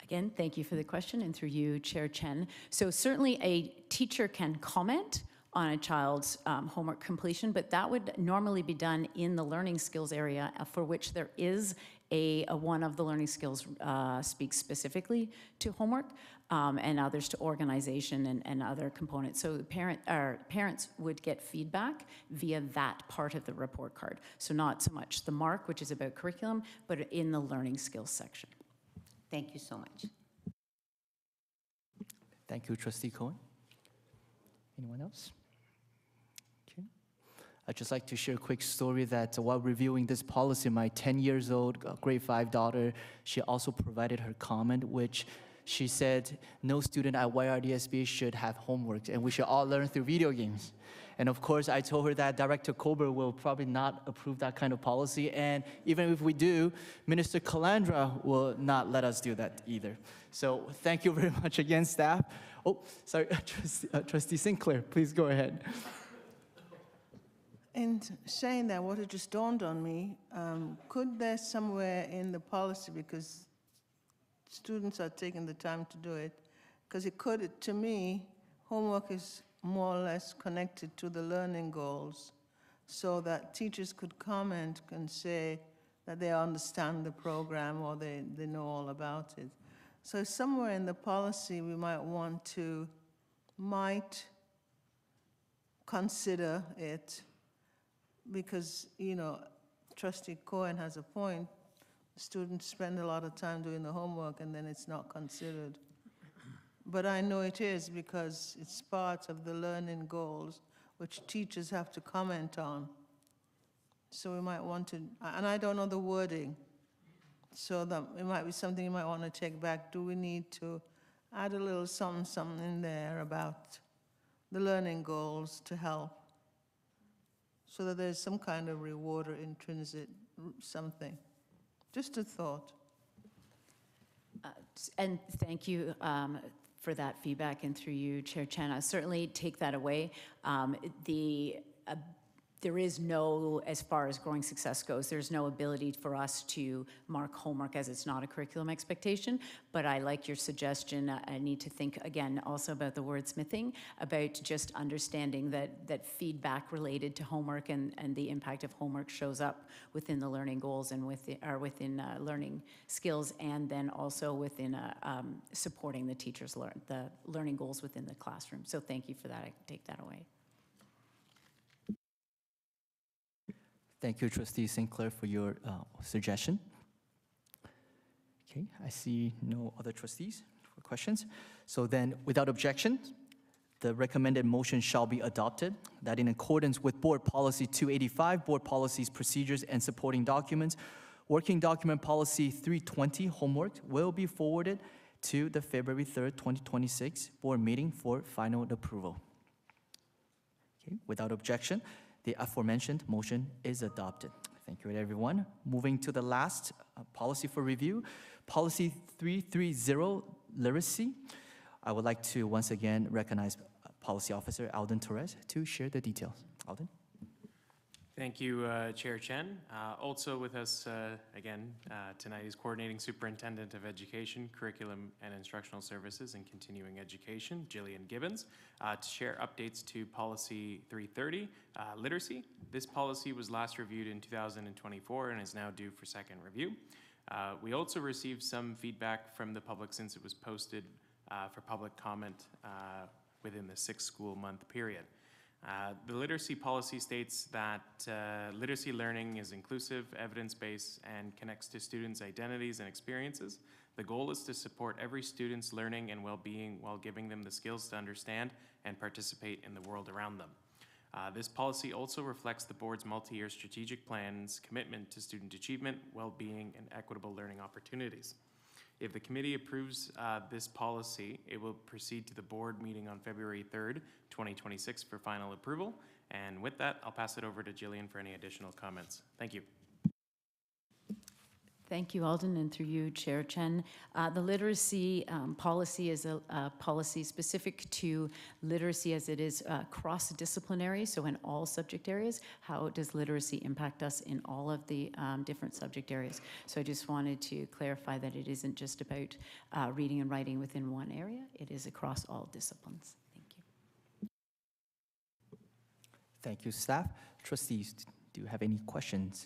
Again, thank you for the question, and through you, Chair Chen. So certainly a teacher can comment on a child's homework completion, but that would normally be done in the learning skills area for which there is one of the learning skills speaks specifically to homework and others to organization and other components. So parents would get feedback via that part of the report card. So not so much the mark, which is about curriculum, but in the learning skills section. Thank you so much. Thank you, Trustee Cohen. Anyone else? Okay. I'd just like to share a quick story that while reviewing this policy, my 10 years old grade 5 daughter, she also provided her comment, which she said no student at YRDSB should have homework and we should all learn through video games. And of course, I told her that Director Kober will probably not approve that kind of policy. And even if we do, Minister Calandra will not let us do that either. So thank you very much again, staff. Oh, sorry, Trustee Sinclair, please go ahead. In saying that, what had just dawned on me, could there somewhere in the policy, because students are taking the time to do it, because it could, to me, homework is more or less connected to the learning goals, so that teachers could comment and say that they understand the program or they know all about it. So somewhere in the policy, we might consider it, because, you know, Trustee Cohen has a point. Students spend a lot of time doing the homework and then it's not considered. But I know it is, because it's part of the learning goals which teachers have to comment on. So we might want to, and I don't know the wording, so that it might be something you might want to take back. Do we need to add a little something in there about the learning goals to help, so that there's some kind of reward or intrinsic something? Just a thought. And thank you for that feedback, and through you, Chair Chen, I certainly take that away. There is no, as far as growing success goes, there's no ability for us to mark homework as it's not a curriculum expectation, but I like your suggestion. I need to think again also about the wordsmithing, about just understanding that feedback related to homework and the impact of homework shows up within the learning goals and within learning skills, and then also within supporting the teachers' the learning goals within the classroom. So thank you for that. I take that away. Thank you, Trustee Sinclair, for your suggestion. Okay, I see no other trustees for questions. So then, without objection, the recommended motion shall be adopted, that in accordance with Board Policy 285, Board Policies, Procedures, and Supporting Documents, Working Document Policy 320, Homework, will be forwarded to the February 3rd, 2026 Board meeting for final approval. Okay, without objection, the aforementioned motion is adopted. Thank you, everyone. Moving to the last policy for review, Policy 330, Literacy. I would like to once again recognize Policy Officer Alden Torres to share the details. Alden? Thank you, Chair Chen. Also with us again tonight is Coordinating Superintendent of Education, Curriculum and Instructional Services and Continuing Education, Jillian Gibbons, to share updates to Policy 330, Literacy. This policy was last reviewed in 2024 and is now due for second review. We also received some feedback from the public since it was posted for public comment within the 6-school month period. The literacy policy states that literacy learning is inclusive, evidence-based, and connects to students' identities and experiences. The goal is to support every student's learning and well-being while giving them the skills to understand and participate in the world around them. This policy also reflects the board's multi-year strategic plan's commitment to student achievement, well-being, and equitable learning opportunities. If the committee approves this policy, it will proceed to the board meeting on February 3rd, 2026 for final approval. And with that, I'll pass it over to Jillian for any additional comments. Thank you. Thank you, Alden, and through you, Chair Chen. The literacy policy is a policy specific to literacy, as it is cross-disciplinary, so in all subject areas. How does literacy impact us in all of the different subject areas? So I just wanted to clarify that it isn't just about reading and writing within one area. It is across all disciplines. Thank you. Thank you, staff. Trustees, do you have any questions?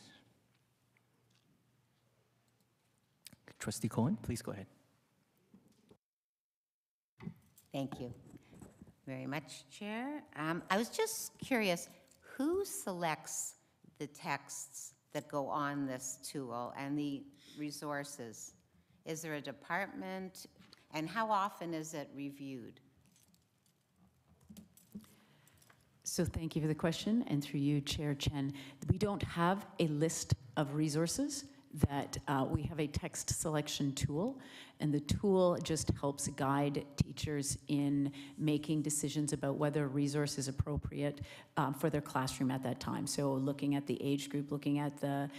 Trustee Cohen, please go ahead. Thank you very much, Chair. I was just curious, who selects the texts that go on this tool and the resources? Is there a department, and how often is it reviewed? So thank you for the question, and through you, Chair Chen. We don't have a list of resources that we have a text selection tool, and the tool just helps guide teachers in making decisions about whether a resource is appropriate for their classroom at that time. So looking at the age group, looking at the,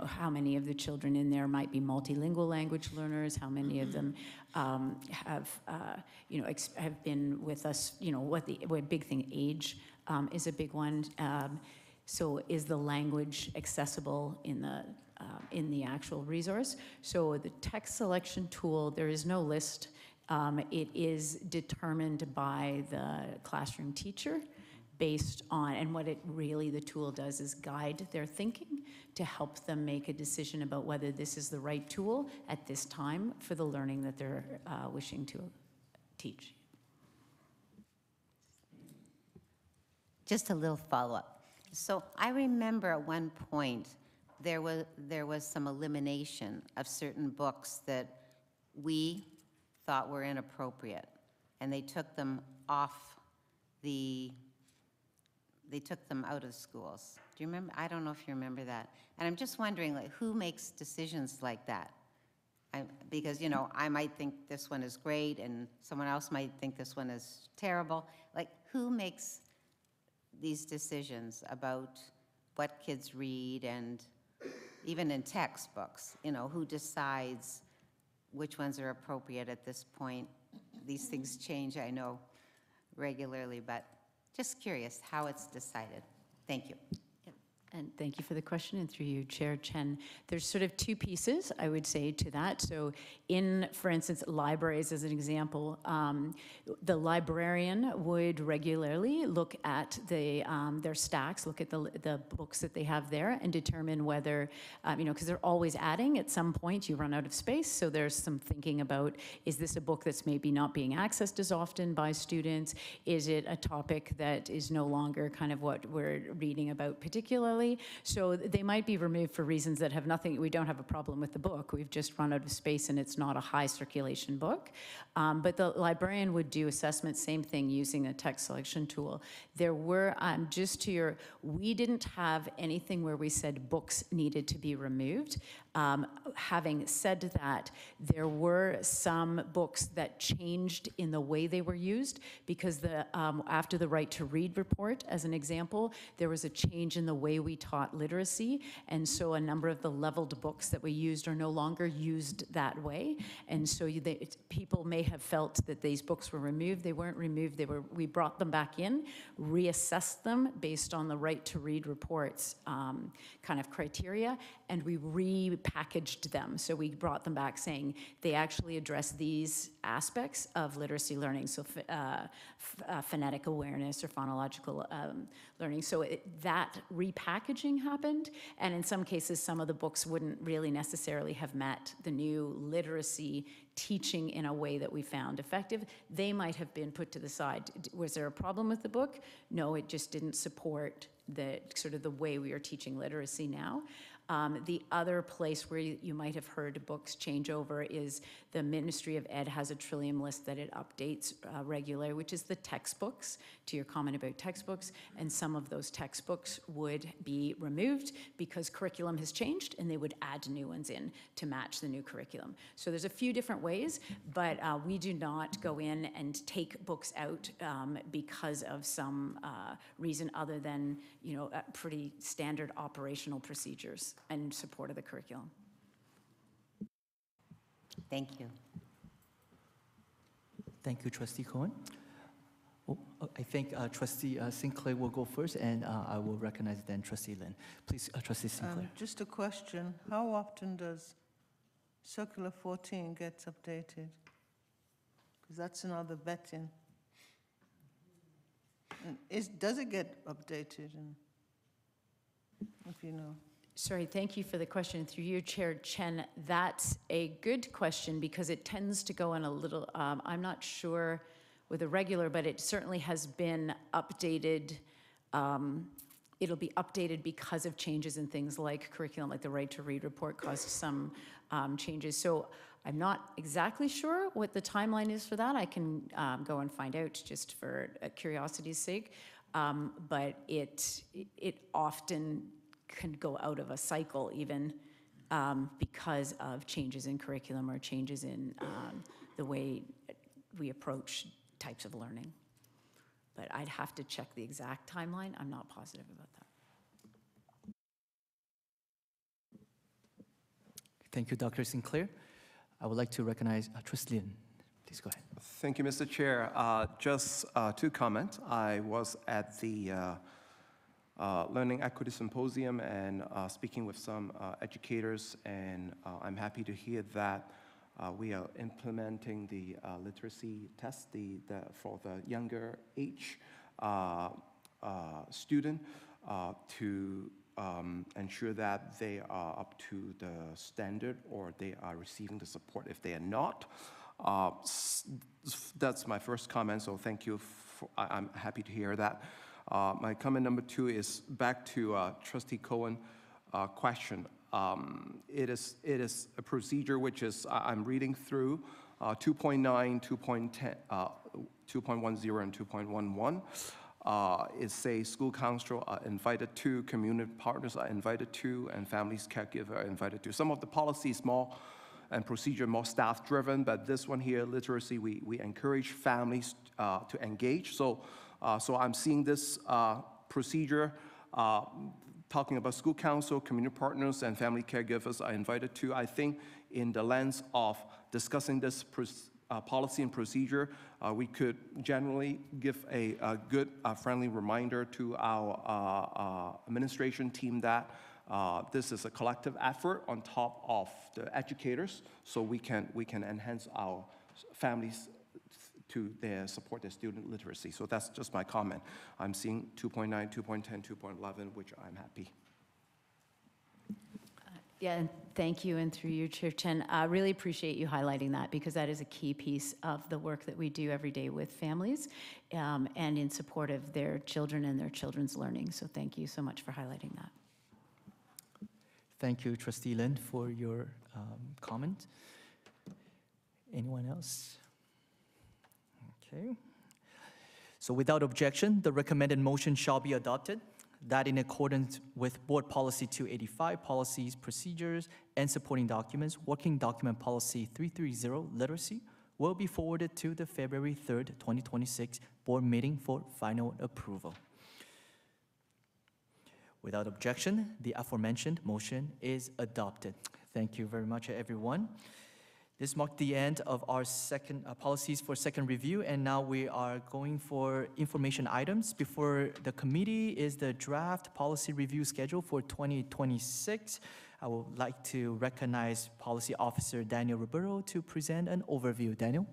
how many of the children in there might be multilingual language learners, how many of them have been with us, what big thing, age is a big one. So is the language accessible in the actual resource? So the text selection tool, there is no list. It is determined by the classroom teacher based on, and what the tool does is guide their thinking to help them make a decision about whether this is the right tool at this time for the learning that they're wishing to teach. Just a little follow-up. So I remember at one point there was some elimination of certain books that we thought were inappropriate, and they took them off they took them out of schools. Do you remember? I don't know if you remember that. And I'm just wondering, like, who makes decisions like that? Because, I might think this one is great, and someone else might think this one is terrible. Like, who makes these decisions about what kids read, and even in textbooks, who decides which ones are appropriate at this point? These things change, I know, regularly, but just curious how it's decided. Thank you. And thank you for the question, and through you, Chair Chen. There's sort of two pieces, I would say, to that. So in, for instance, libraries as an example, the librarian would regularly look at their stacks, look at the books that they have there, and determine whether, because they're always adding. At some point, you run out of space, so there's some thinking about, is this a book that's maybe not being accessed as often by students? Is it a topic that is no longer kind of what we're reading about particularly? So they might be removed for reasons that have nothing, we don't have a problem with the book, we've just run out of space and it's not a high circulation book. But the librarian would do assessments, same thing, using a text selection tool. There were, we didn't have anything where we said books needed to be removed. Having said that, there were some books that changed in the way they were used because after the Right to Read report, as an example, there was a change in the way we taught literacy, and so a number of the leveled books that we used are no longer used that way, and so people may have felt that these books were removed. They weren't removed. We brought them back in, reassessed them based on the Right to Read reports kind of criteria, and we repackaged them. So we brought them back saying they actually address these aspects of literacy learning, so phonetic awareness or phonological learning. So that repackaging happened, and in some cases, some of the books wouldn't really necessarily have met the new literacy teaching in a way that we found effective. They might have been put to the side. Was there a problem with the book? No, it just didn't support the sort of the way we are teaching literacy now. The other place where you might have heard books change over is the Ministry of Ed has a Trillium list that it updates regularly, which is the textbooks, to your comment about textbooks, and some of those textbooks would be removed because curriculum has changed and they would add new ones in to match the new curriculum. So there's a few different ways, but we do not go in and take books out because of some reason other than, pretty standard operational procedures and support of the curriculum. Thank you. Thank you, Trustee Cohen. I think Trustee Sinclair will go first, and I will recognize then Trustee Lin. Please, Trustee Sinclair. Just a question. How often does Circular 14 gets updated? Because that's another vetting. And does it get updated? And if you know. Sorry, thank you for the question. Through you, Chair Chen, that's a good question because it tends to go in a little, I'm not sure with a regular, but it certainly has been updated. It'll be updated because of changes in things like curriculum, like the Right to Read report caused some changes. So I'm not exactly sure what the timeline is for that. I can go and find out just for curiosity's sake. but it often can go out of a cycle even because of changes in curriculum or changes in the way we approach types of learning. But I'd have to check the exact timeline. I'm not positive about that. Thank you, Dr. Sinclair. I would like to recognize Trustee Lin. Please go ahead. Thank you, Mr. Chair. Just to comment, I was at the Learning Equity Symposium and speaking with some educators, and I'm happy to hear that we are implementing the literacy test for the younger age student to ensure that they are up to the standard or they are receiving the support. If they are not, that's my first comment, so thank you. I'm happy to hear that. My comment number 2 is back to Trustee Cohen question. It is a procedure which is, I'm reading through 2.9, 2.10, 2.10, and 2.11. It says school council are invited to, community partners are invited to, and families caregiver are invited to. Some of the policies more and procedure more staff-driven, but this one here, literacy, we encourage families to engage. So I'm seeing this procedure talking about school council, community partners, and family caregivers are invited to. I think in the lens of discussing this policy and procedure, we could generally give a good friendly reminder to our administration team that this is a collective effort on top of the educators, so we can enhance our families to support their student literacy. So that's just my comment. I'm seeing 2.9, 2.10, 2.11, which I'm happy. Yeah, and thank you, and through you, Chair Chen, I really appreciate you highlighting that, because that is a key piece of the work that we do every day with families and in support of their children and their children's learning. So thank you so much for highlighting that. Thank you, Trustee Lin, for your comment. Anyone else? Okay. So without objection, the recommended motion shall be adopted, that in accordance with Board Policy 285, policies, procedures, and supporting documents, Working Document Policy 330, Literacy, will be forwarded to the February 3rd, 2026 Board meeting for final approval. Without objection, the aforementioned motion is adopted. Thank you very much, everyone. This marked the end of our second policies for second review, and now we are going for information items. Before the committee is the draft policy review schedule for 2026. I would like to recognize Policy Officer Daniel Roberto to present an overview. Daniel?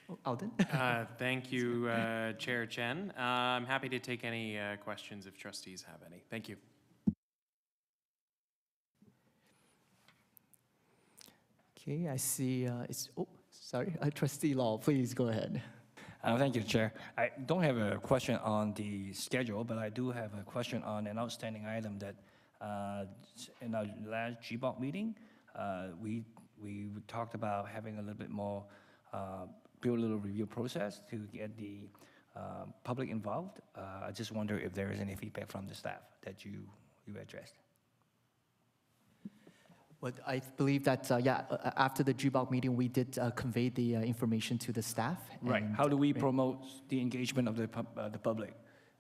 Oh, Alden? Thank you, Chair Chen. I'm happy to take any questions if trustees have any. Thank you. Okay, I see Trustee Law, please go ahead. Thank you, Chair. I don't have a question on the schedule, but I do have a question on an outstanding item that in our last GBOC meeting, we talked about having a little bit more, build a little review process to get the public involved. I just wonder if there is any feedback from the staff that you addressed. Well, I believe that, after the GBOC meeting, we did convey the information to the staff. Right. How do we promote the engagement of the public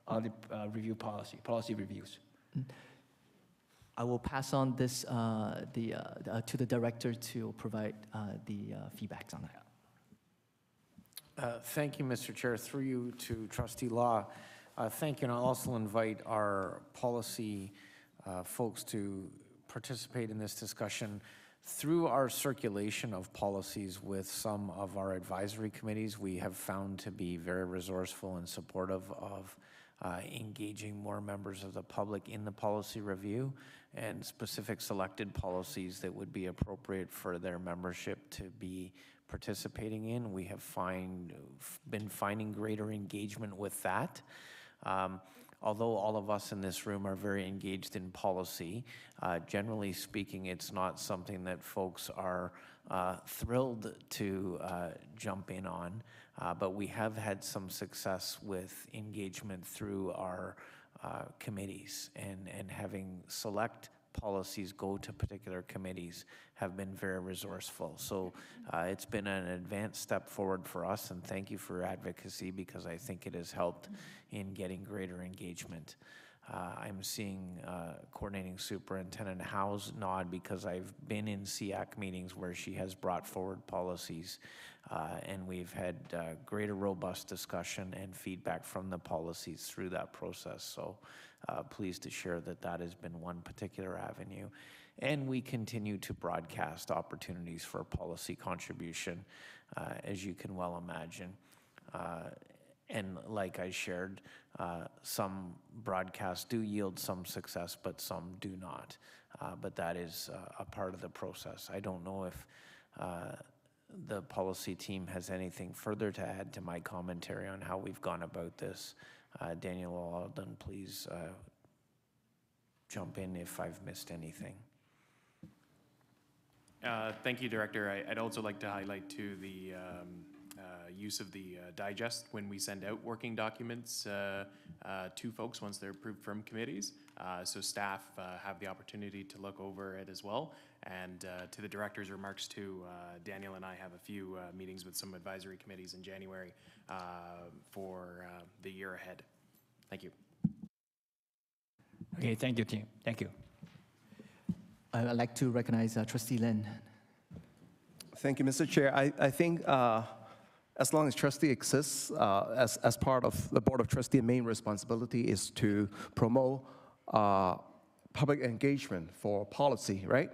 on the review policy reviews? I will pass on this to the director to provide the feedbacks on that. Thank you, Mr. Chair. Through you to Trustee Law. Thank you, and I'll also invite our policy folks to participate in this discussion. Through our circulation of policies with some of our advisory committees, we have found to be very resourceful and supportive of engaging more members of the public in the policy review and specific selected policies that would be appropriate for their membership to be participating in. We have been finding greater engagement with that. Although all of us in this room are very engaged in policy, generally speaking, it's not something that folks are thrilled to jump in on, but we have had some success with engagement through our committees, and having select policies go to particular committees have been very resourceful. So it's been an advanced step forward for us, and thank you for your advocacy, because I think it has helped in getting greater engagement. I'm seeing Coordinating Superintendent Howe's nod, because I've been in SEAC meetings where she has brought forward policies, and we've had greater robust discussion and feedback from the policies through that process. So pleased to share that that has been one particular avenue. And we continue to broadcast opportunities for policy contribution, as you can well imagine. And like I shared, some broadcasts do yield some success, but some do not. But that is a part of the process. I don't know if the policy team has anything further to add to my commentary on how we've gone about this. Daniel Alden, please jump in if I've missed anything. Thank you, Director. I'd also like to highlight too the use of the digest when we send out working documents to folks once they're approved from committees. So staff have the opportunity to look over it as well. And to the Director's remarks too, Daniel and I have a few meetings with some advisory committees in January for the year ahead. Thank you. Okay, thank you, team. Thank you. I'd like to recognize Trustee Lin. Thank you, Mr. Chair. I think as long as trustee exists, as part of the Board of Trustees, the main responsibility is to promote public engagement for policy, right?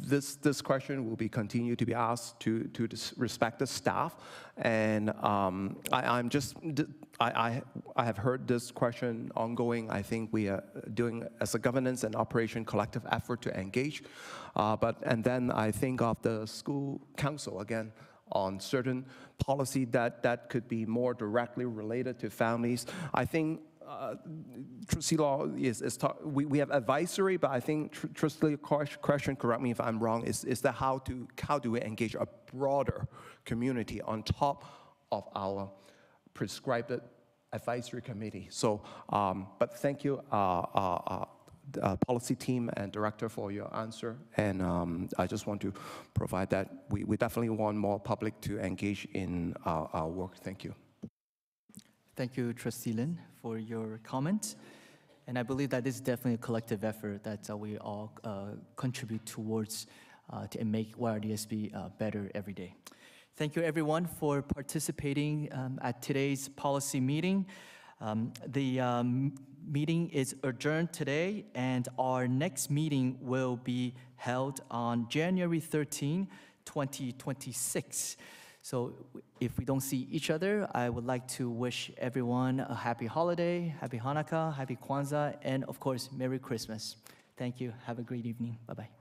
This question will be continue to be asked to the respective staff, and I have heard this question ongoing. I think we are doing, as a governance and operation, collective effort to engage, and then I think of the school council again on certain policy that could be more directly related to families. I think Trustee Law we have advisory, but I think Trustee question, correct me if I'm wrong, is that how do we engage a broader community on top of our prescribed advisory committee? So, but thank you, policy team and director, for your answer, and I just want to provide that we definitely want more public to engage in our work. Thank you. Thank you, Trustee Lin, for your comment. And I believe that is definitely a collective effort that we all contribute towards to make YRDSB better every day. Thank you, everyone, for participating at today's policy meeting. The meeting is adjourned today, and our next meeting will be held on January 13, 2026. So if we don't see each other, I would like to wish everyone a happy holiday, happy Hanukkah, happy Kwanzaa, and of course, Merry Christmas. Thank you. Have a great evening. Bye-bye.